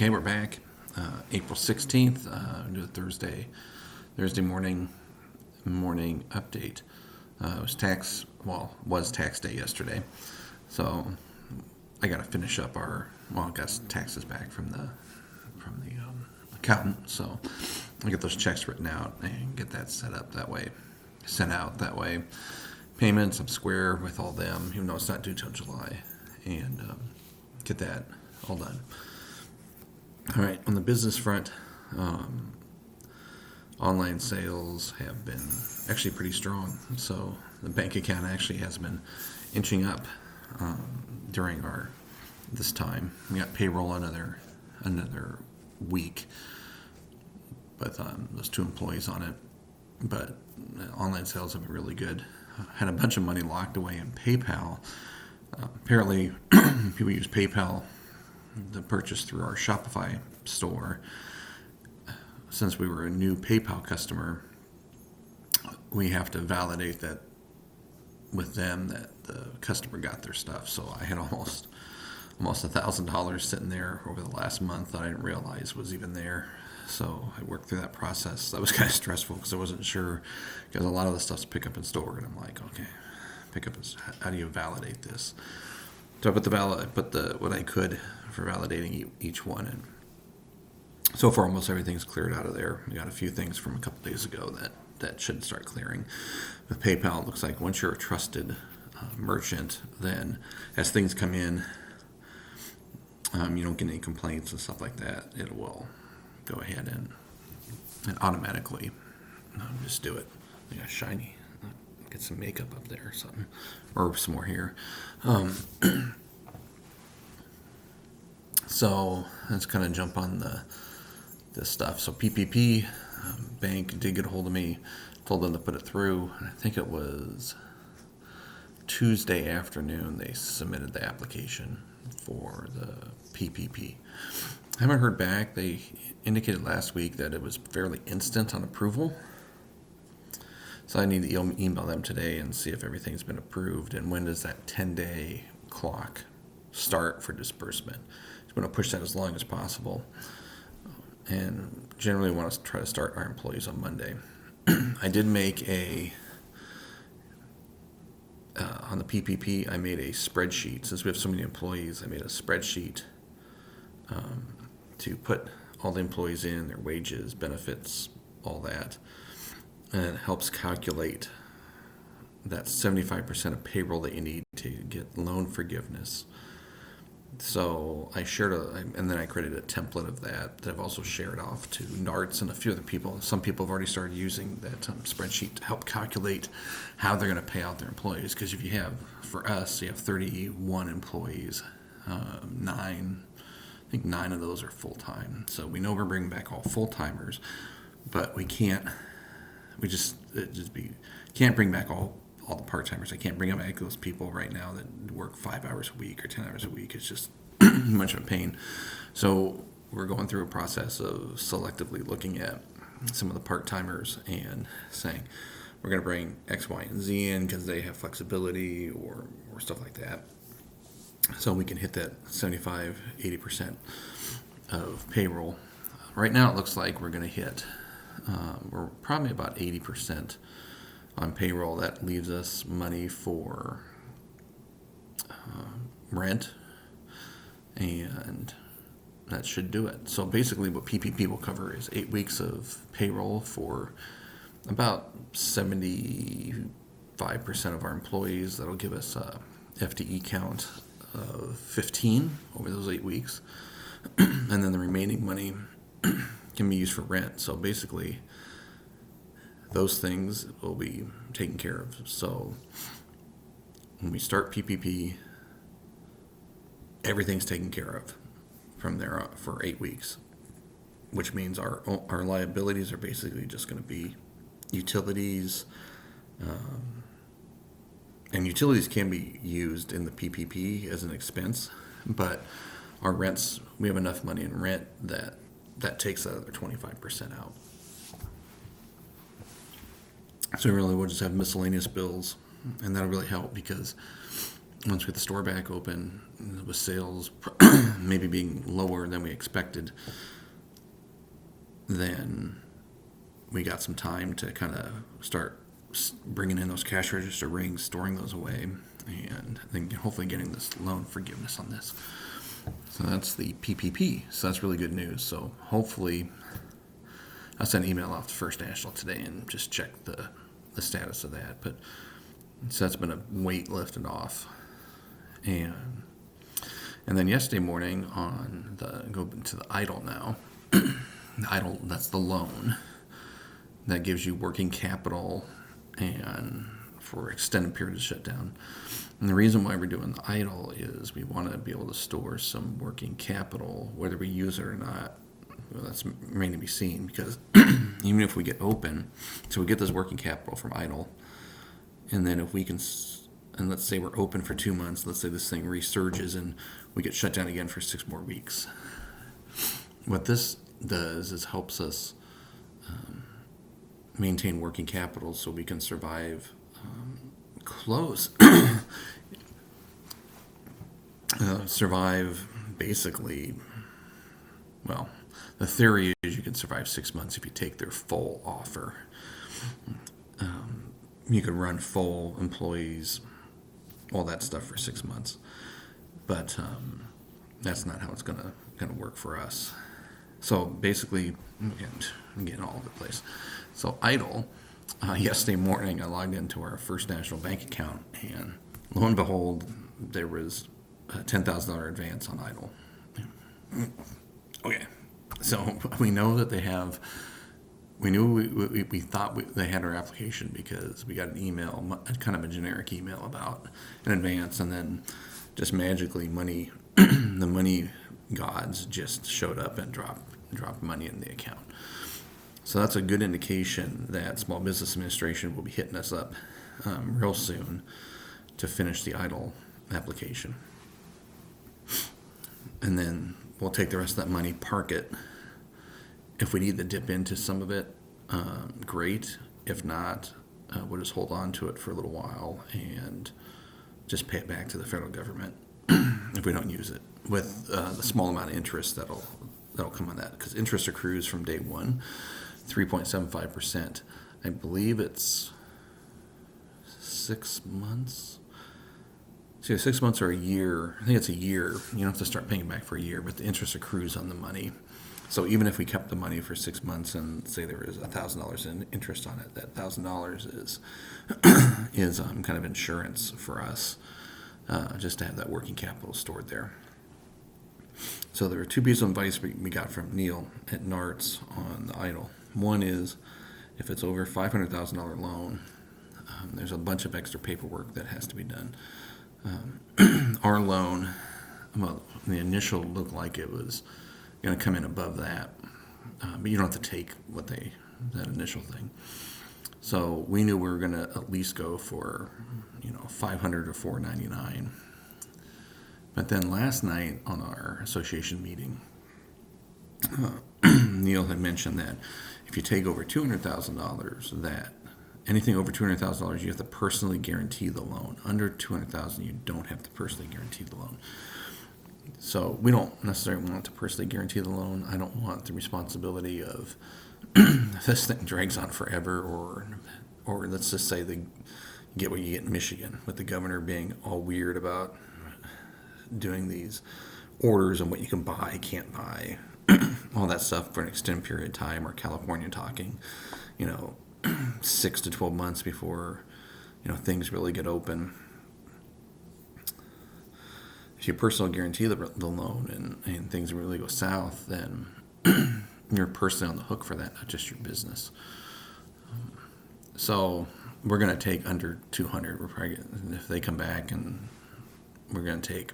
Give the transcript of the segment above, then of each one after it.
Okay, we're back. April 16th, do a Thursday morning update. It was tax day yesterday. So I got to finish up I got taxes back from the accountant. So I get those checks written out and get that sent out that way. Payments, I'm square with all them, even though it's not due till July, and get that all done. All right, on the business front, online sales have been actually pretty strong. So the bank account actually has been inching up during this time. We got payroll another week, but those 2 employees on it. But online sales have been really good. Had a bunch of money locked away in PayPal. Apparently, people use PayPal to purchase through our Shopify store. Since we were a new PayPal customer, we have to validate that with them that the customer got their stuff. So I had almost $1,000 sitting there over the last month that I didn't realize was even there. So I worked through that process. That was kind of stressful because I wasn't sure, because a lot of the stuff's pick up in store, and I'm like, okay, how do you validate this? So I put what I could for validating each one, and so far almost everything's cleared out of there. We got a few things from a couple days ago that should start clearing. With PayPal, it looks like once you're a trusted merchant, then as things come in, you don't get any complaints and stuff like that. It will go ahead and automatically just do it. I got shiny. Get some makeup up there or something, or some more here. So let's kind of jump on this stuff. So PPP, bank did get a hold of me, told them to put it through. I think it was Tuesday afternoon they submitted the application for the PPP. I haven't heard back. They indicated last week that it was fairly instant on approval. So I need to email them today and see if everything's been approved and when does that 10-day clock start for disbursement. I'm going to push that as long as possible, and generally want to try to start our employees on Monday. I did make on the PPP, I made a spreadsheet. Since we have so many employees, I made a spreadsheet to put all the employees in, their wages, benefits, all that. And it helps calculate that 75% of payroll that you need to get loan forgiveness. So I shared and then I created a template of that I've also shared off to NARTS and a few other people. Some people have already started using that spreadsheet to help calculate how they're going to pay out their employees. Because if you have 31 employees, 9 of those are full-time. So we know we're bringing back all full-timers, but we can't bring back all the part-timers. I can't bring back those people right now that work 5 hours a week or 10 hours a week. It's just much of a pain. So we're going through a process of selectively looking at some of the part-timers and saying we're going to bring X, Y, and Z in because they have flexibility or stuff like that. So we can hit that 75-80% of payroll. Right now it looks like we're going to hit we're probably about 80% on payroll. That leaves us money for rent, and that should do it. So basically what PPP will cover is 8 weeks of payroll for about 75% of our employees. That'll give us a FTE count of 15 over those 8 weeks. And then the remaining money can be used for rent. So basically, those things will be taken care of. So when we start PPP, everything's taken care of from there on for 8 weeks, which means our liabilities are basically just going to be utilities, and utilities can be used in the PPP as an expense, but our rents, we have enough money in rent that takes that other 25% out. So really we'll just have miscellaneous bills, and that'll really help because once we get the store back open, with sales maybe being lower than we expected, then we got some time to kind of start bringing in those cash register rings, storing those away, and then hopefully getting this loan forgiveness on this. So that's the PPP. So that's really good news. So hopefully, I'll send an email off to First National today and just check the status of that. But so that's been a weight lifted off. And then yesterday morning go to the EIDL now. The EIDL, that's the loan that gives you working capital and for extended periods of shutdown. And the reason why we're doing the EIDL is we want to be able to store some working capital, whether we use it or not. Well, that's remain to be seen, because even if we get open, so we get this working capital from EIDL, and then if we can, and let's say we're open for 2 months, let's say this thing resurges and we get shut down again for 6 more weeks. What this does is helps us maintain working capital so we can survive survive basically, well, the theory is you can survive 6 months if you take their full offer. You could run full employees, all that stuff for 6 months, but that's not how it's gonna work for us. So basically, I'm getting all over the place. So EIDL, yesterday morning I logged into our First National Bank account, and lo and behold, there was a $10,000 advance on EIDL. Okay, so we know that they have. We knew we thought they had our application because we got an email, kind of a generic email about an advance, and then just magically the money gods just showed up and dropped money in the account. So that's a good indication that Small Business Administration will be hitting us up real soon to finish the EIDL application. And then we'll take the rest of that money, park it. If we need to dip into some of it, great. If not, we'll just hold on to it for a little while and just pay it back to the federal government if we don't use it, with the small amount of interest that'll come on that, because interest accrues from day one, 3.75%. I believe it's 6 months. So 6 months or a year. I think it's a year. You don't have to start paying back for a year, but the interest accrues on the money. So even if we kept the money for 6 months and say there was $1,000 in interest on it, that $1,000 is kind of insurance for us, just to have that working capital stored there. So there are 2 pieces of advice we got from Neil at NARTS on the EIDL. One is, if it's over $500,000 loan, there's a bunch of extra paperwork that has to be done. Our loan, well, the initial looked like it was going to come in above that, but you don't have to take that initial thing. So we knew we were going to at least go for, $500 or $499. But then last night on our association meeting, Neil had mentioned that if you take over $200,000, that anything over $200,000, you have to personally guarantee the loan. Under $200,000, you don't have to personally guarantee the loan. So we don't necessarily want to personally guarantee the loan. I don't want the responsibility of this thing drags on forever, or let's just say you get what you get in Michigan, with the governor being all weird about doing these orders on what you can buy, can't buy, all that stuff for an extended period of time, or California talking, 6 to 12 months before, things really get open. If you personally guarantee the loan and things really go south, then you're personally on the hook for that, not just your business. So we're going to take under 200. We're probably if they come back, and we're going to take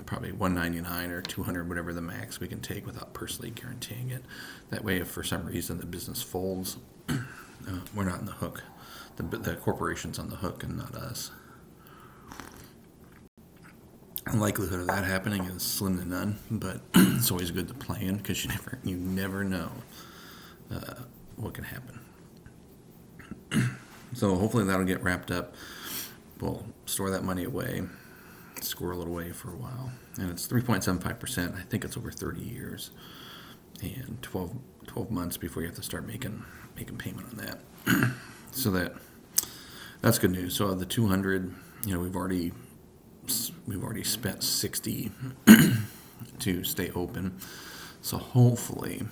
probably 199 or 200, whatever the max we can take without personally guaranteeing it. That way, if for some reason the business folds, we're not on the hook. The corporation's on the hook and not us. The likelihood of that happening is slim to none, but it's always good to plan, because you never know what can happen. So hopefully that'll get wrapped up. We'll store that money away, squirrel it away for a while. And it's 3.75%. I think it's over 30 years and 12 months before you have to start making payment on that. So that's good news. So of the 200, we've already spent 60 to stay open. So hopefully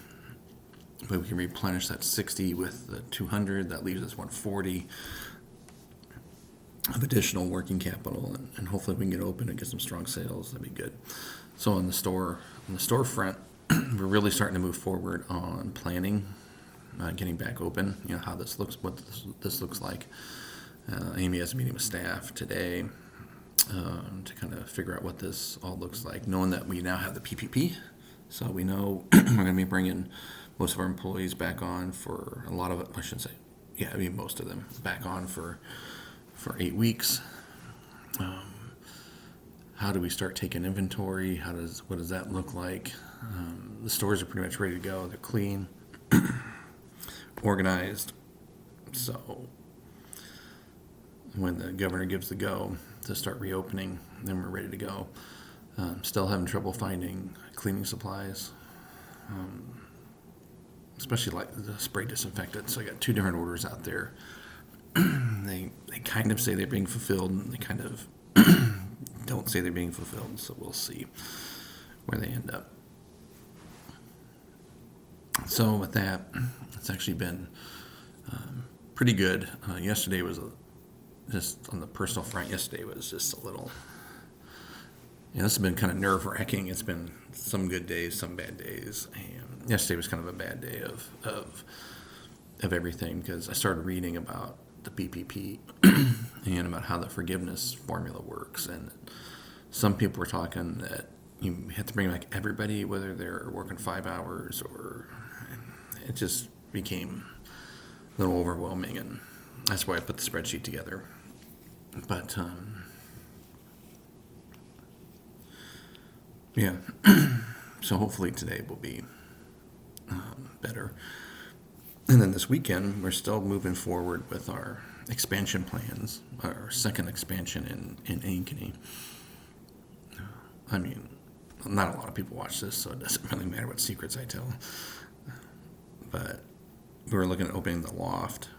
we can replenish that 60 with the 200. That leaves us 140 of additional working capital, and hopefully we can get open and get some strong sales. That'd be good. So on the storefront, we're really starting to move forward on planning, getting back open. How this looks, what this looks like. Amy has a meeting with staff today to kind of figure out what this all looks like, knowing that we now have the PPP. So we know we're going to be bringing most of our employees back on for a lot of it. I shouldn't say, most of them back on for 8 weeks. How do we start taking inventory? What does that look like? The stores are pretty much ready to go. They're clean, organized. So when the governor gives the go to start reopening, then we're ready to go. Still having trouble finding cleaning supplies, especially like the spray disinfectant. So I got 2 different orders out there. They kind of say they're being fulfilled, and they kind of don't say they're being fulfilled. So we'll see where they end up. So with that, it's actually been pretty good. Yesterday was just on the personal front. Yesterday was just a little. This has been kind of nerve-wracking. It's been some good days, some bad days. And yesterday was kind of a bad day of everything, because I started reading about the PPP and about how the forgiveness formula works. And some people were talking that you have to bring back everybody, whether they're working 5 hours or. It just became a little overwhelming, and that's why I put the spreadsheet together. But so hopefully today will be better. And then this weekend, we're still moving forward with our expansion plans, our second expansion in Ankeny. I mean, not a lot of people watch this, so it doesn't really matter what secrets I tell. But we were looking at opening the loft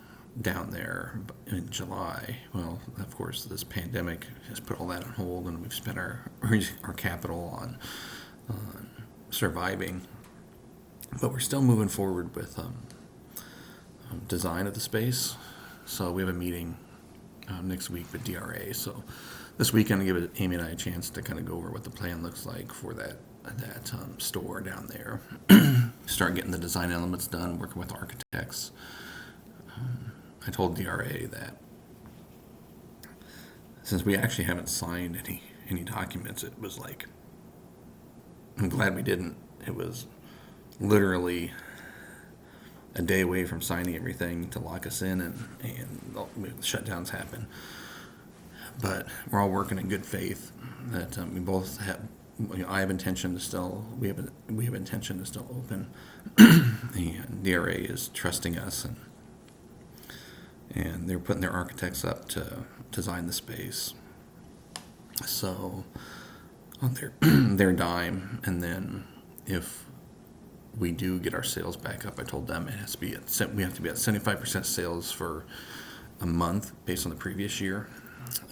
down there in July. Well, of course, this pandemic has put all that on hold, and we've spent our capital on surviving. But we're still moving forward with design of the space. So we have a meeting next week with DRA. So this weekend, I give Amy and I a chance to kind of go over what the plan looks like for that store down there. Start getting the design elements done, working with architects. I told DRA that since we actually haven't signed any documents, it was like, I'm glad we didn't. It was literally a day away from signing everything to lock us in, and the shutdowns happen. But we're all working in good faith that we both have. I have intention to still. We have intention to still open, and DRA is trusting us, and they're putting their architects up to design the space. So on their dime, and then if we do get our sales back up, I told them it has to be we have to be at 75% sales for a month based on the previous year.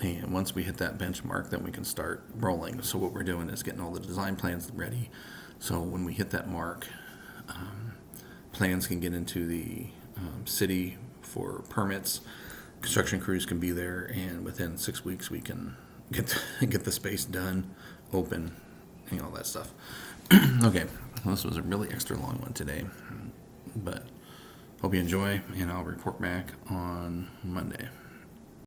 And once we hit that benchmark, then we can start rolling. So what we're doing is getting all the design plans ready. So when we hit that mark, plans can get into the city for permits. Construction crews can be there, and within 6 weeks we can get the space done, open, and all that stuff. Okay, well, this was a really extra long one today, but hope you enjoy, and I'll report back on Monday.